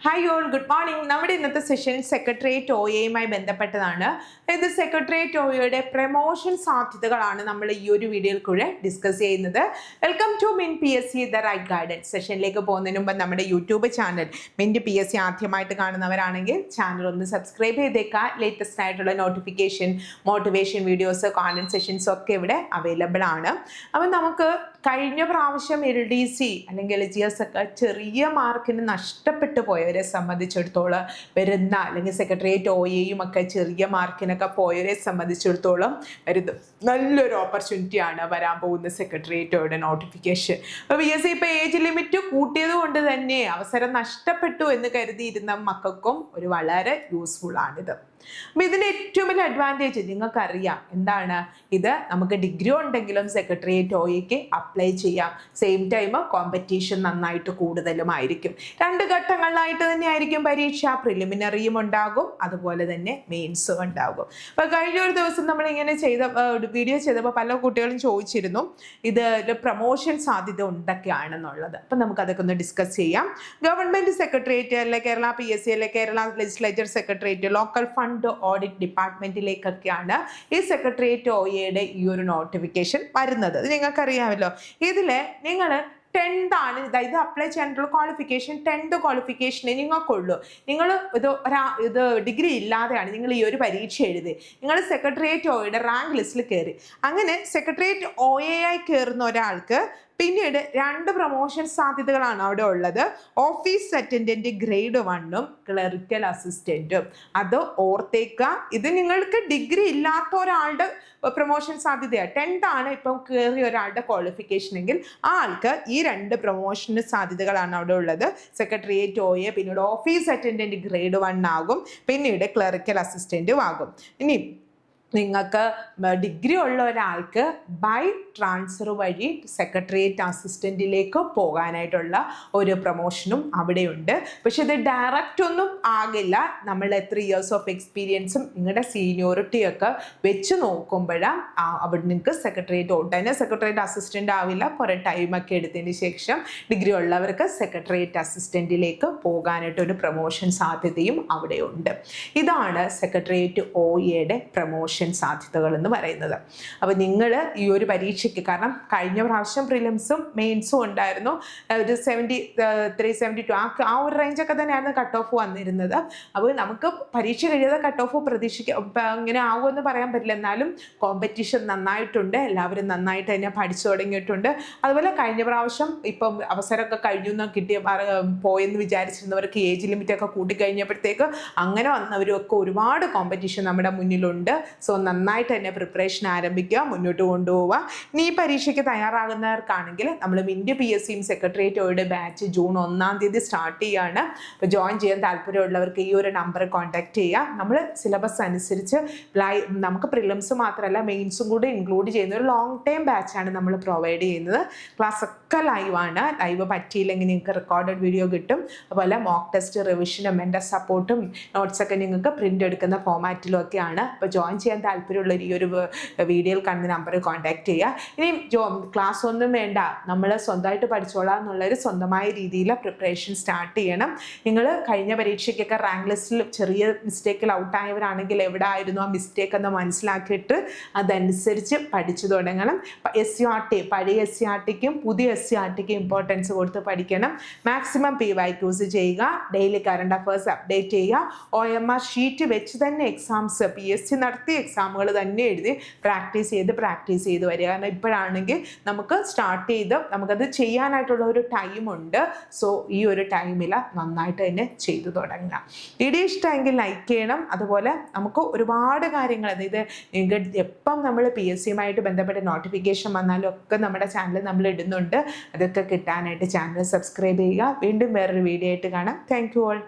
Hi all, good morning. നമ്മുടെ ഇന്നത്തെ session secretariat OAയുമായി ബന്ധപ്പെട്ടതാണ്. ഇത് സെക്രട്ടേറിയറ്റ് OAയുടെ പ്രമോഷൻ സാധ്യതകളാണ് നമ്മൾ ഈ ഒരു വീഡിയോയിൽ കൂടെ ഡിസ്കസ് ചെയ്യുന്നത്. വെൽക്കം ടു മിൻ PSC ദ റൈറ്റ് ഗൈഡൻസ്. സെഷനിലേക്ക് പോകുന്നതിന് മുമ്പ് നമ്മുടെ യൂട്യൂബ് ചാനൽ മിൻറ്റ് PSC ആദ്യമായിട്ട് കാണുന്നവരാണെങ്കിൽ ചാനൽ ഒന്ന് സബ്സ്ക്രൈബ് ചെയ്തേക്കുക. ലേറ്റസ്റ്റ് ആയിട്ടുള്ള notification, motivation videos, content sessions ഒക്കെ ഇവിടെ അവൈലബിൾ ആണ്. അപ്പം നമുക്ക് കഴിഞ്ഞ പ്രാവശ്യം LDC അല്ലെങ്കിൽ LGS ഒക്കെ ചെറിയ മാർക്കിന് നഷ്ടപ്പെട്ടു പോയവരെ സംബന്ധിച്ചിടത്തോളം വരുന്ന, അല്ലെങ്കിൽ സെക്രട്ടേറിയറ്റ് OAയും ഒക്കെ ചെറിയ മാർക്കിനൊക്കെ പോയവരെ സംബന്ധിച്ചിടത്തോളം വരുന്നത് നല്ലൊരു ഓപ്പർച്യൂണിറ്റിയാണ് വരാൻ പോകുന്ന സെക്രട്ടേറിയറ്റ് നോട്ടിഫിക്കേഷൻ. അപ്പോൾ PSC ഇപ്പോൾ ഏജ് ലിമിറ്റ് കൂട്ടിയത് കൊണ്ട് തന്നെ അവസരം നഷ്ടപ്പെട്ടു എന്ന് കരുതിയിരുന്ന മക്കൾക്കും ഒരു വളരെ യൂസ്ഫുൾ ആണിത്. അപ്പം ഇതിൻ്റെ ഏറ്റവും വലിയ അഡ്വാൻറ്റേജ് നിങ്ങൾക്കറിയാം എന്താണ്. ഇത് നമുക്ക് ഡിഗ്രി ഉണ്ടെങ്കിലും സെക്രട്ടേറിയറ്റ് OAയ്ക്ക് അപ്ലൈ ചെയ്യാം. സെയിം ടൈം കോമ്പറ്റീഷൻ നന്നായിട്ട് കൂടുതലുമായിരിക്കും. 2 ഘട്ടങ്ങളിലായിട്ട് തന്നെ ആയിരിക്കും പരീക്ഷ. പ്രിലിമിനറിയും ഉണ്ടാകും, അതുപോലെ തന്നെ മെയിൻസും ഉണ്ടാകും. അപ്പോൾ കഴിഞ്ഞ ഒരു ദിവസം നമ്മളിങ്ങനെ വീഡിയോ ചെയ്തപ്പോൾ പല കുട്ടികളും ചോദിച്ചിരുന്നു ഇത് പ്രൊമോഷൻ സാധ്യത എന്തൊക്കെയാണെന്നുള്ളത്. അപ്പം നമുക്കതൊക്കെ ഒന്ന് ഡിസ്കസ് ചെയ്യാം. ഗവൺമെൻറ് സെക്രട്ടേറിയറ്റ്, അല്ലെ കേരള PSC, അല്ലെ Kerala legislature secretariat, local fund audit ഡിപ്പാർട്ട്മെന്റിലേക്കൊക്കെയാണ് ഈ സെക്രട്ടേറിയറ്റ് OAയുടെ ഈ ഒരു നോട്ടിഫിക്കേഷൻ വരുന്നത്. ഇത് നിങ്ങൾക്കറിയാമല്ലോ. ഇതില് നിങ്ങൾ 10th ആണ് ഇത് അപ്ലൈ ചെയ്യാനുള്ള ക്വാളിഫിക്കേഷൻ. 10th ക്വാളിഫിക്കേഷനെ നിങ്ങൾക്കുള്ളൂ. നിങ്ങൾ ഇത് ഡിഗ്രി ഇല്ലാതെയാണ് നിങ്ങൾ ഈ ഒരു പരീക്ഷ എഴുതി, നിങ്ങൾ സെക്രട്ടേറിയറ്റ് OAയുടെ റാങ്ക് ലിസ്റ്റിൽ കയറി. അങ്ങനെ സെക്രട്ടേറിയറ്റ് OAയായി കയറുന്ന ഒരാൾക്ക് പിന്നീട് 2 പ്രൊമോഷൻ സാധ്യതകളാണ് അവിടെ ഉള്ളത്. ഓഫീസ് അറ്റൻഡൻറ്റ് ഗ്രേഡ് 1ഉം ക്ലറിക്കൽ അസിസ്റ്റൻറ്റും. അത് ഓർത്തേക്കുക. ഇത് നിങ്ങൾക്ക് ഡിഗ്രി ഇല്ലാത്ത ഒരാളുടെ പ്രൊമോഷൻ സാധ്യതയാണ്. 10th ആണ് ഇപ്പം കയറിയ ഒരാളുടെ ക്വാളിഫിക്കേഷൻ എങ്കിൽ ആ ആൾക്ക് ഈ 2 പ്രൊമോഷന് സാധ്യതകളാണ് അവിടെ ഉള്ളത്. സെക്രട്ടേറിയറ്റ് OA പിന്നീട് ഓഫീസ് അറ്റൻഡൻറ്റ് ഗ്രേഡ് 1 ആകും, പിന്നീട് ക്ലറിക്കൽ അസിസ്റ്റൻറ്റും ആകും. ഇനി നിങ്ങൾക്ക് ഡിഗ്രി ഉള്ള ഒരാൾക്ക് ബൈ ട്രാൻസ്ഫർ വഴി സെക്രട്ടേറിയറ്റ് അസിസ്റ്റൻറ്റിലേക്ക് പോകാനായിട്ടുള്ള ഒരു പ്രൊമോഷനും അവിടെയുണ്ട്. പക്ഷെ ഇത് ഡയറക്റ്റ് ഒന്നും ആകില്ല. നമ്മൾ എത്ര ഇയേഴ്സ് ഓഫ് എക്സ്പീരിയൻസും നിങ്ങളുടെ സീനിയോറിറ്റിയൊക്കെ വെച്ച് നോക്കുമ്പോഴാണ് അവിടെ നിങ്ങൾക്ക് സെക്രട്ടേറിയറ്റ് ഉടനെ സെക്രട്ടേറിയറ്റ് അസിസ്റ്റൻ്റ് ആവില്ല. കുറേ ടൈമൊക്കെ എടുത്തതിന് ശേഷം ഡിഗ്രി ഉള്ളവർക്ക് സെക്രട്ടേറിയറ്റ് അസിസ്റ്റൻറ്റിലേക്ക് പോകാനായിട്ട് ഒരു പ്രൊമോഷൻ സാധ്യതയും അവിടെയുണ്ട്. ഇതാണ് സെക്രട്ടേറിയറ്റ് OAയുടെ പ്രൊമോഷൻ സാധ്യതകൾ എന്ന് പറയുന്നത്. അപ്പോൾ നിങ്ങൾ ഈ ഒരു പരീക്ഷയ്ക്ക്, കാരണം കഴിഞ്ഞ പ്രാവശ്യം പ്രിലിംസും മെയിൻസും ഉണ്ടായിരുന്നു, ഒരു 73, 72 ആ ഒരു റേഞ്ചൊക്കെ തന്നെയായിരുന്നു കട്ട് ഓഫ് വന്നിരുന്നത്. അപ്പോൾ നമുക്ക് പരീക്ഷ കഴിയാതെ കട്ട് ഓഫ് ഇങ്ങനെ ആകുമെന്ന് പറയാൻ പറ്റില്ല. എന്നാലും കോമ്പറ്റീഷൻ നന്നായിട്ടുണ്ട്, എല്ലാവരും നന്നായിട്ട് തന്നെ പഠിച്ചു തുടങ്ങിയിട്ടുണ്ട്. അതുപോലെ കഴിഞ്ഞ പ്രാവശ്യം ഇപ്പം അവസരമൊക്കെ കഴിഞ്ഞു പോയെന്ന് വിചാരിച്ചിരുന്നവർക്ക് ഏജ് ലിമിറ്റൊക്കെ കൂട്ടിക്കഴിഞ്ഞപ്പോഴത്തേക്ക് അങ്ങനെ വന്നവരൊക്കെ ഒരുപാട് കോമ്പറ്റീഷൻ നമ്മുടെ മുന്നിലുണ്ട്. സോ നന്നായിട്ട് തന്നെ പ്രിപ്പറേഷൻ ആരംഭിക്കുക, മുന്നോട്ട് കൊണ്ടുപോവുക. ഇനി ഈ പരീക്ഷയ്ക്ക് തയ്യാറാകുന്നവർക്കാണെങ്കിൽ നമ്മൾ മിൻറ്റ് PSCയും സെക്രട്ടേറിയറ്റ് OAയുടെ ബാച്ച് ജൂൺ 1-ാം തീയതി സ്റ്റാർട്ട് ചെയ്യുകയാണ്. അപ്പോൾ ജോയിൻ ചെയ്യാൻ താല്പര്യമുള്ളവർക്ക് ഈ ഒരു നമ്പർ കോൺടാക്ട് ചെയ്യുക. നമ്മൾ സിലബസ് അനുസരിച്ച് നമുക്ക് പ്രിലിംസ് മാത്രമല്ല മെയിൻസും കൂടി ഇൻക്ലൂഡ് ചെയ്യുന്ന ഒരു ലോങ് ടൈം ബാച്ചാണ് നമ്മൾ പ്രൊവൈഡ് ചെയ്യുന്നത്. ക്ലാസ് ഒക്കെ ലൈവാണ്. ലൈവ് പറ്റിയില്ലെങ്കിൽ നിങ്ങൾക്ക് റെക്കോർഡഡ് വീഡിയോ കിട്ടും. അതുപോലെ മോക്ക് ടെസ്റ്റ്, റിവിഷനും എൻ്റെ സപ്പോർട്ടും നോട്ട്സൊക്കെ നിങ്ങൾക്ക് പ്രിൻ്റ് എടുക്കുന്ന ഫോമാറ്റിലും ഒക്കെയാണ്. അപ്പോൾ ജോയിൻ ചെയ്യാൻ താല്പര്യമുള്ളവർ ഈ ഒരു വീഡിയോയിൽ കാണുന്ന നമ്പറിൽ കോൺടാക്ട് ചെയ്യുക. ഇനി ക്ലാസ് ഒന്നും വേണ്ട, നമ്മൾ സ്വന്തമായിട്ട് പഠിച്ചോളാം എന്നുള്ളൊരു സ്വന്തമായ രീതിയിൽ പ്രിപ്പറേഷൻ സ്റ്റാർട്ട് ചെയ്യണം. നിങ്ങൾ കഴിഞ്ഞ പരീക്ഷയ്ക്കൊക്കെ റാങ്ക് ലിസ്റ്റിൽ ചെറിയ മിസ്റ്റേക്കിൽ ഔട്ടായവരാണെങ്കിൽ എവിടെ ആയിരുന്നു ആ മിസ്റ്റേക്ക് എന്ന് മനസ്സിലാക്കിയിട്ട് അതനുസരിച്ച് പഠിച്ചു തുടങ്ങണം. SCRT, പഴയ SCRTക്കും പുതിയ SCRTക്കും ഇമ്പോർട്ടൻസ് കൊടുത്ത് പഠിക്കണം. മാക്സിമം PYQs ചെയ്യുക. ഡെയിലി കറണ്ട് അഫയേഴ്സ് അപ്ഡേറ്റ് ചെയ്യുക. OMR ഷീറ്റ് വെച്ച് തന്നെ എക്സാംസ് PSC നടത്തിയ എക്സാമുകൾ തന്നെ എഴുതി പ്രാക്ടീസ് ചെയ്ത് വരിക. കാരണം ഇപ്പോഴാണെങ്കിൽ നമുക്ക് സ്റ്റാർട്ട് ചെയ്ത് നമുക്കത് ചെയ്യാനായിട്ടുള്ള ഒരു ടൈമുണ്ട്. സോ ഈ ഒരു ടൈമിൽ നന്നായിട്ട് തന്നെ ചെയ്തു തുടങ്ങുക. വീഡിയോ ഇഷ്ടമെങ്കിൽ ലൈക്ക് ചെയ്യണം. അതുപോലെ നമുക്ക് ഒരുപാട് കാര്യങ്ങൾ, അതായത് എപ്പം നമ്മൾ PSCയുമായിട്ട് ബന്ധപ്പെട്ട നോട്ടിഫിക്കേഷൻ വന്നാലും ഒക്കെ നമ്മുടെ ചാനൽ നമ്മൾ ഇടുന്നുണ്ട്. അതൊക്കെ കിട്ടാനായിട്ട് ചാനൽ സബ്സ്ക്രൈബ് ചെയ്യുക. വീണ്ടും വേറൊരു വീഡിയോ ആയിട്ട് കാണാം. Thank you all.